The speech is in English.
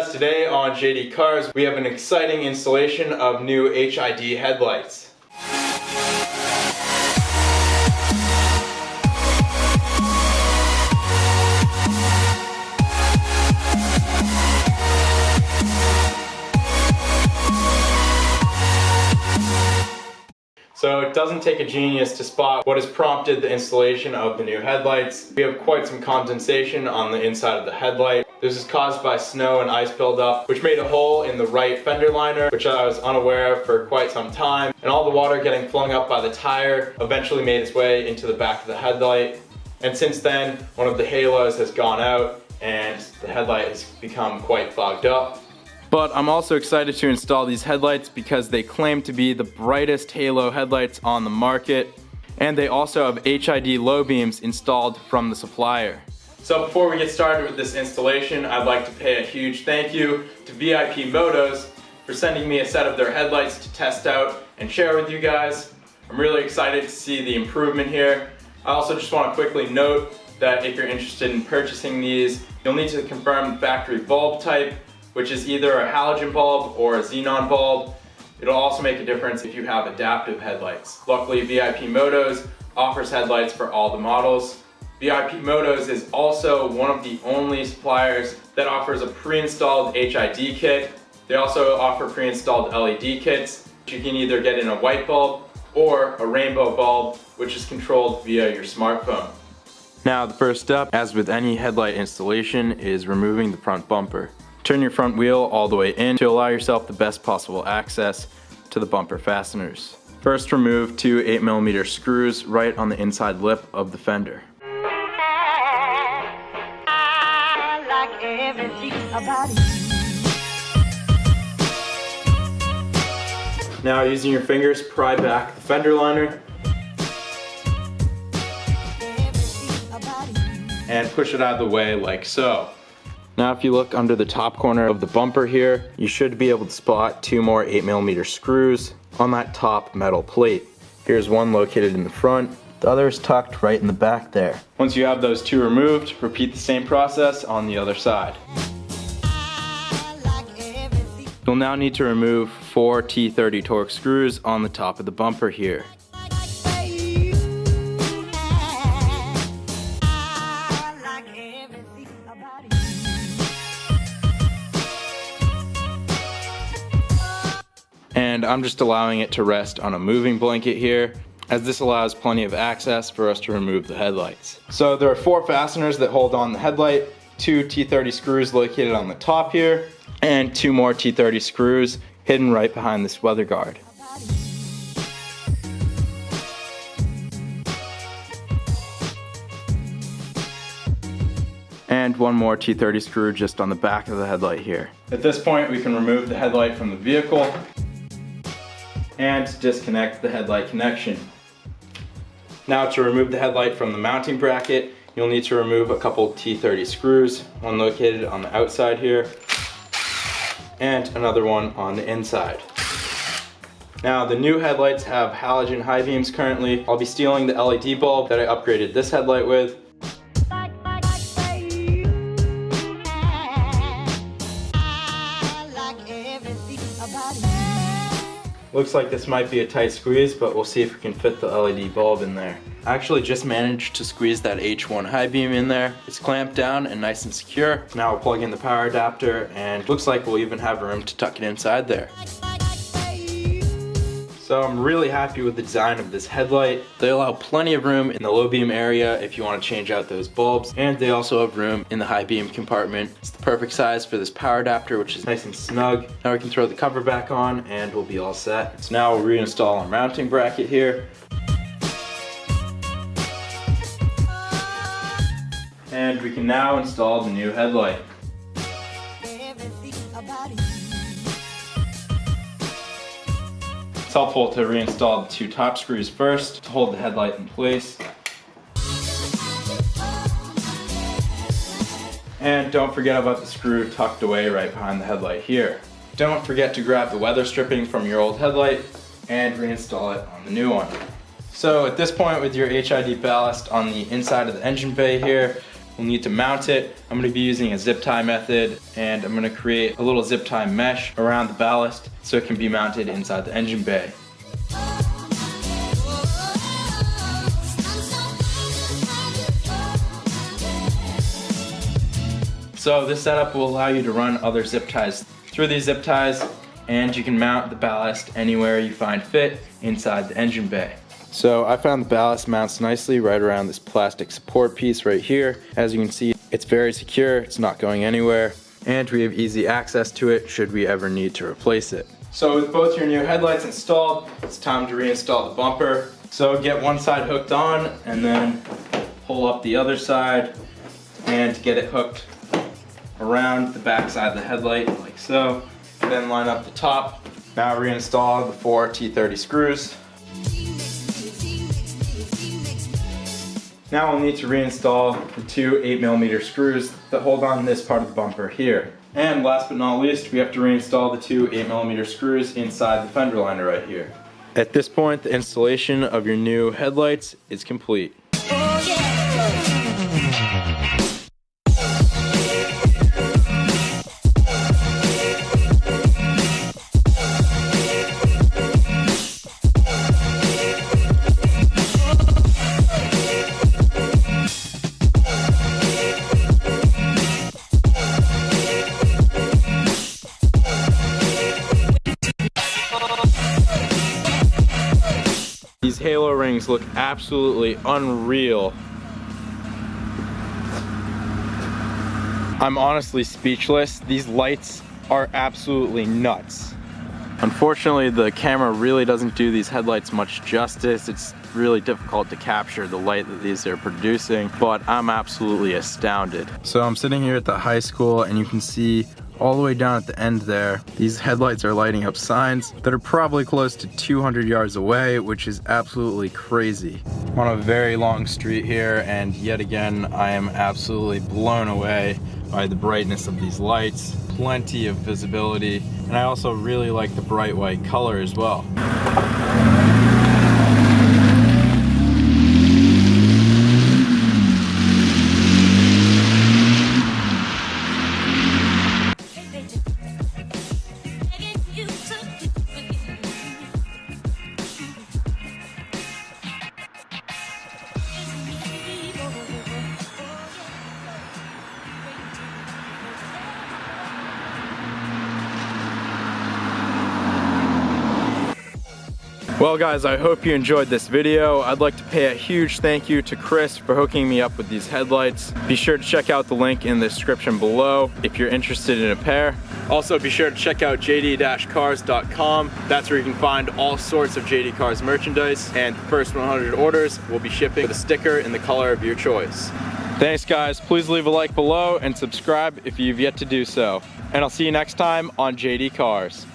guys, today on JD Cars we have an exciting installation of new HID headlights. So it doesn't take a genius to spot what has prompted the installation of the new headlights. We have quite some condensation on the inside of the headlight. This is caused by snow and ice buildup, which made a hole in the right fender liner, which I was unaware of for quite some time. And all the water getting flung up by the tire eventually made its way into the back of the headlight. And since then, one of the halos has gone out and the headlight has become quite fogged up. But I'm also excited to install these headlights because they claim to be the brightest halo headlights on the market, and they also have HID low beams installed from the supplier. So before we get started with this installation, I'd like to pay a huge thank you to VIPMotoz for sending me a set of their headlights to test out and share with you guys. I'm really excited to see the improvement here. I also just want to quickly note that if you're interested in purchasing these, you'll need to confirm the factory bulb type, which is either a halogen bulb or a xenon bulb. It'll also make a difference if you have adaptive headlights. Luckily, VIPMotoz offers headlights for all the models. VIPMotoz is also one of the only suppliers that offers a pre-installed HID kit. They also offer pre-installed LED kits. You can either get in a white bulb or a rainbow bulb, which is controlled via your smartphone. Now, the first step, as with any headlight installation, is removing the front bumper. Turn your front wheel all the way in to allow yourself the best possible access to the bumper fasteners. First, remove two 8mm screws right on the inside lip of the fender. Now, using your fingers, pry back the fender liner and push it out of the way like so. Now if you look under the top corner of the bumper here, you should be able to spot two more 8mm screws on that top metal plate. Here's one located in the front, the other is tucked right in the back there. Once you have those two removed, repeat the same process on the other side. You'll now need to remove 4 T30 Torx screws on the top of the bumper here. And I'm just allowing it to rest on a moving blanket here, as this allows plenty of access for us to remove the headlights. So there are 4 fasteners that hold on the headlight, 2 T30 screws located on the top here, and 2 more T30 screws hidden right behind this weather guard. And 1 more T30 screw just on the back of the headlight here. At this point, we can remove the headlight from the vehicle and disconnect the headlight connection. Now, to remove the headlight from the mounting bracket, you'll need to remove a couple T30 screws, one located on the outside here, and another one on the inside. Now, the new headlights have halogen high beams currently. I'll be stealing the LED bulb that I upgraded this headlight with. Looks like this might be a tight squeeze, but we'll see if we can fit the LED bulb in there. I actually just managed to squeeze that H1 high beam in there. It's clamped down and nice and secure. Now we'll plug in the power adapter, and looks like we'll even have room to tuck it inside there. So I'm really happy with the design of this headlight. They allow plenty of room in the low beam area if you want to change out those bulbs, and they also have room in the high beam compartment. It's the perfect size for this power adapter, which is nice and snug. Now we can throw the cover back on and we'll be all set. So now we'll reinstall our mounting bracket here. And we can now install the new headlight. It's helpful to reinstall the 2 top screws first to hold the headlight in place. And don't forget about the screw tucked away right behind the headlight here. Don't forget to grab the weather stripping from your old headlight and reinstall it on the new one. So at this point, with your HID ballast on the inside of the engine bay here, we'll need to mount it. I'm going to be using a zip tie method, and I'm going to create a little zip tie mesh around the ballast so it can be mounted inside the engine bay. So this setup will allow you to run other zip ties through these zip ties, and you can mount the ballast anywhere you find fit inside the engine bay. So I found the ballast mounts nicely right around this plastic support piece right here. As you can see, it's very secure, it's not going anywhere, and we have easy access to it should we ever need to replace it. So with both your new headlights installed, it's time to reinstall the bumper. So get one side hooked on and then pull up the other side and get it hooked around the back side of the headlight like so. Then line up the top. Now reinstall the 4 T30 screws. Now we'll need to reinstall the 2 8mm screws that hold on this part of the bumper here. And last but not least, we have to reinstall the 2 8mm screws inside the fender liner right here. At this point, the installation of your new headlights is complete. Oh, yeah. These halo rings look absolutely unreal. I'm honestly speechless. These lights are absolutely nuts. Unfortunately, the camera really doesn't do these headlights much justice. It's really difficult to capture the light that these are producing, but I'm absolutely astounded. So I'm sitting here at the high school, and you can see all the way down at the end there, these headlights are lighting up signs that are probably close to 200 yards away, which is absolutely crazy. I'm on a very long street here, and yet again, I am absolutely blown away by the brightness of these lights. Plenty of visibility, and I also really like the bright white color as well. Well guys, I hope you enjoyed this video. I'd like to pay a huge thank you to Chris for hooking me up with these headlights. Be sure to check out the link in the description below if you're interested in a pair. Also be sure to check out jd-cars.com. That's where you can find all sorts of JD Cars merchandise, and the first 100 orders will be shipping with a sticker in the color of your choice. Thanks guys, please leave a like below and subscribe if you've yet to do so. And I'll see you next time on JD Cars.